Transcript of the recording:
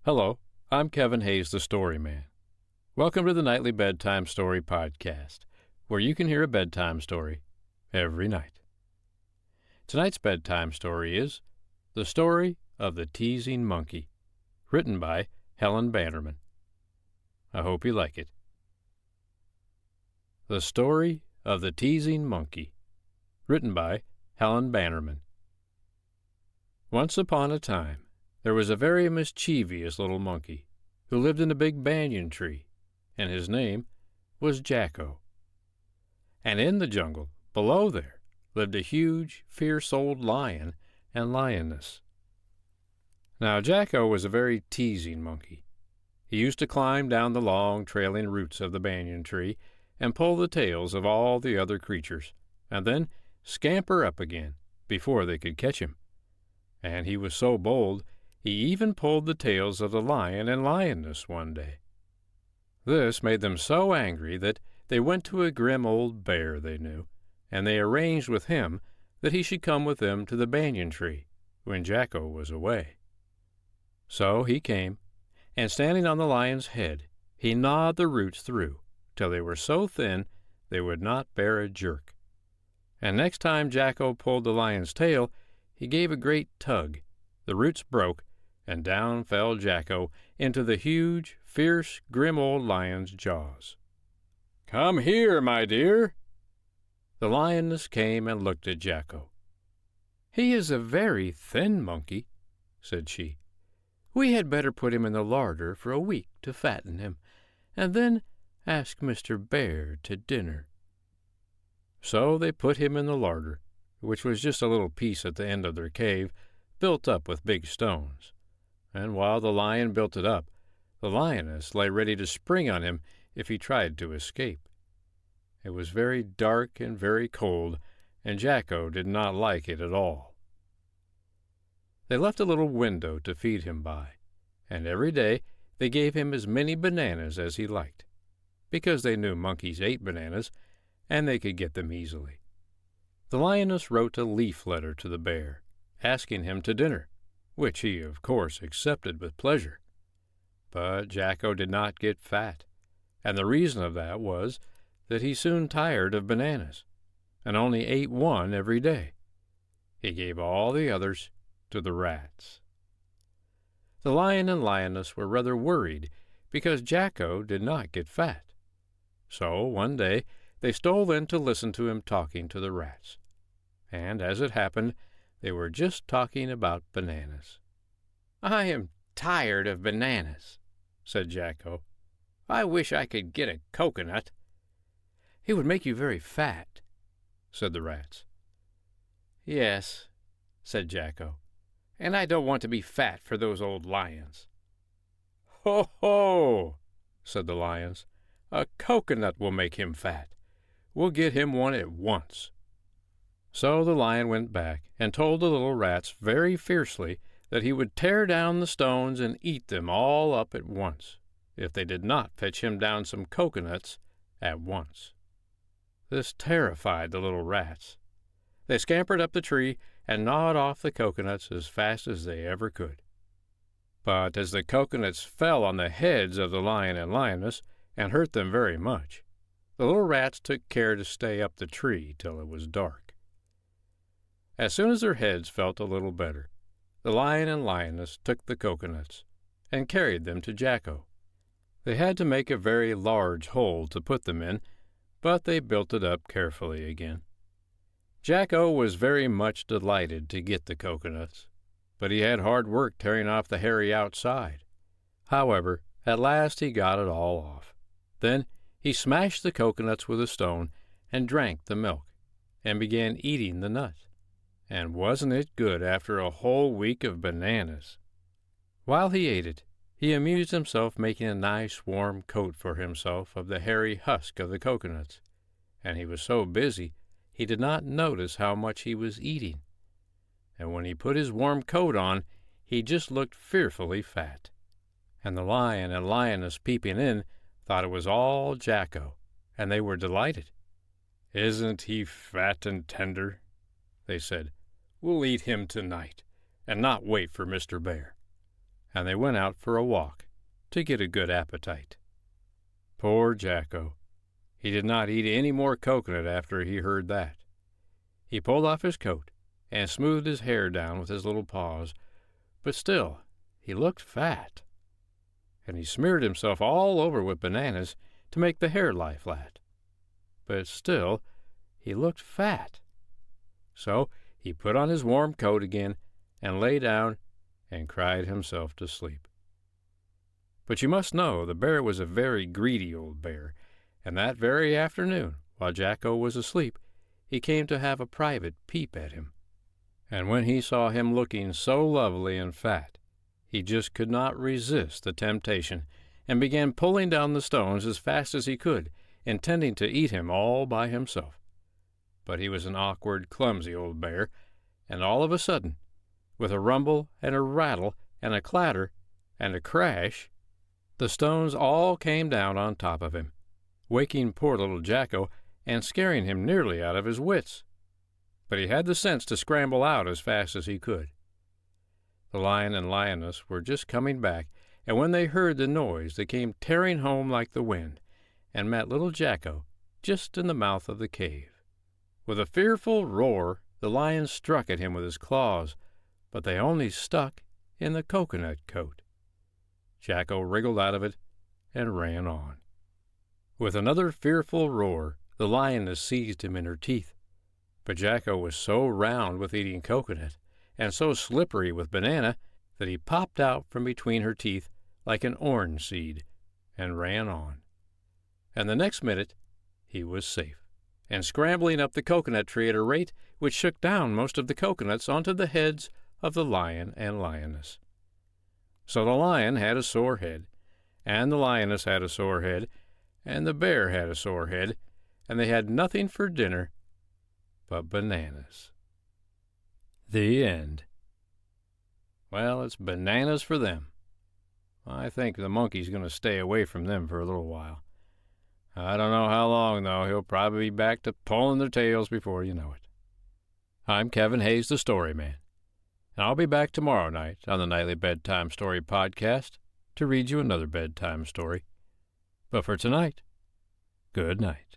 Hello, I'm Kevin Hayes, the Story Man. Welcome to the Nightly Bedtime Story Podcast, where you can hear a bedtime story every night. Tonight's bedtime story is The Story of the Teasing Monkey, written by Helen Bannerman. I hope you like it. The Story of the Teasing Monkey, written by Helen Bannerman. Once upon a time, there was a very mischievous little monkey who lived in a big banyan tree, and his name was Jacko. And in the jungle below there lived a huge, fierce old lion and lioness. Now Jacko was a very teasing monkey. He used to climb down the long, trailing roots of the banyan tree and pull the tails of all the other creatures, and then scamper up again before they could catch him. And he was so bold, he even pulled the tails of the lion and lioness one day. This made them so angry that they went to a grim old bear they knew, and they arranged with him that he should come with them to the banyan tree when Jacko was away. So he came, and standing on the lion's head, he gnawed the roots through till they were so thin they would not bear a jerk. And next time Jacko pulled the lion's tail, he gave a great tug. The roots broke, and down fell Jacko into the huge, fierce, grim old lion's jaws. "Come here, my dear." The lioness came and looked at Jacko. "He is a very thin monkey," said she. "We had better put him in the larder for a week to fatten him, and then ask Mr. Bear to dinner." So they put him in the larder, which was just a little piece at the end of their cave, built up with big stones. And while the lion built it up, the lioness lay ready to spring on him if he tried to escape. It was very dark and very cold, and Jacko did not like it at all. They left a little window to feed him by, and every day they gave him as many bananas as he liked, because they knew monkeys ate bananas, and they could get them easily. The lioness wrote a leaf letter to the bear, asking him to dinner, which he, of course, accepted with pleasure. But Jacko did not get fat, and the reason of that was that he soon tired of bananas, and only ate one every day. He gave all the others to the rats. The lion and lioness were rather worried because Jacko did not get fat. So one day they stole in to listen to him talking to the rats. And as it happened, they were just talking about bananas. "I am tired of bananas," said Jacko. "I wish I could get a coconut." "It would make you very fat," said the rats. "Yes," said Jacko, "and I don't want to be fat for those old lions." "Ho, ho," said the lions. "A coconut will make him fat. We'll get him one at once." So the lion went back and told the little rats very fiercely that he would tear down the stones and eat them all up at once, if they did not fetch him down some coconuts at once. This terrified the little rats. They scampered up the tree and gnawed off the coconuts as fast as they ever could. But as the coconuts fell on the heads of the lion and lioness and hurt them very much, the little rats took care to stay up the tree till it was dark. As soon as their heads felt a little better, the lion and lioness took the coconuts and carried them to Jacko. They had to make a very large hole to put them in, but they built it up carefully again. Jacko was very much delighted to get the coconuts, but he had hard work tearing off the hairy outside. However, at last he got it all off. Then he smashed the coconuts with a stone and drank the milk, and began eating the nuts. And wasn't it good after a whole week of bananas? While he ate it, he amused himself making a nice warm coat for himself of the hairy husk of the coconuts, and he was so busy he did not notice how much he was eating. And when he put his warm coat on, he just looked fearfully fat. And the lion and lioness peeping in thought it was all Jacko, and they were delighted. "Isn't he fat and tender?" they said. "We'll eat him tonight, and not wait for Mr. Bear." and they went out for a walk to get a good appetite. Poor Jacko! He did not eat any more coconut after he heard that. He pulled off his coat and smoothed his hair down with his little paws, but still he looked fat. And he smeared himself all over with bananas to make the hair lie flat. But still he looked fat. So he put on his warm coat again and lay down and cried himself to sleep. But you must know the bear was a very greedy old bear, and that very afternoon, while Jacko was asleep, he came to have a private peep at him. And when he saw him looking so lovely and fat, he just could not resist the temptation, and began pulling down the stones as fast as he could, intending to eat him all by himself. But he was an awkward, clumsy old bear, and all of a sudden, with a rumble and a rattle and a clatter and a crash, the stones all came down on top of him, waking poor little Jacko and scaring him nearly out of his wits. But he had the sense to scramble out as fast as he could. The lion and lioness were just coming back, and when they heard the noise they came tearing home like the wind, and met little Jacko just in the mouth of the cave. With a fearful roar, the lion struck at him with his claws, but they only stuck in the coconut coat. Jacko wriggled out of it and ran on. With another fearful roar, the lioness seized him in her teeth, but Jacko was so round with eating coconut and so slippery with banana that he popped out from between her teeth like an orange seed and ran on. And the next minute he was safe, and scrambling up the coconut tree at a rate which shook down most of the coconuts onto the heads of the lion and lioness. So the lion had a sore head, and the lioness had a sore head, and the bear had a sore head, and they had nothing for dinner but bananas. The end. Well, it's bananas for them. I think the monkey's going to stay away from them for a little while. I don't know how long, though. He'll probably be back to pulling their tails before you know it. I'm Kevin Hayes, the Story Man, and I'll be back tomorrow night on the Nightly Bedtime Story Podcast to read you another bedtime story. But for tonight, good night.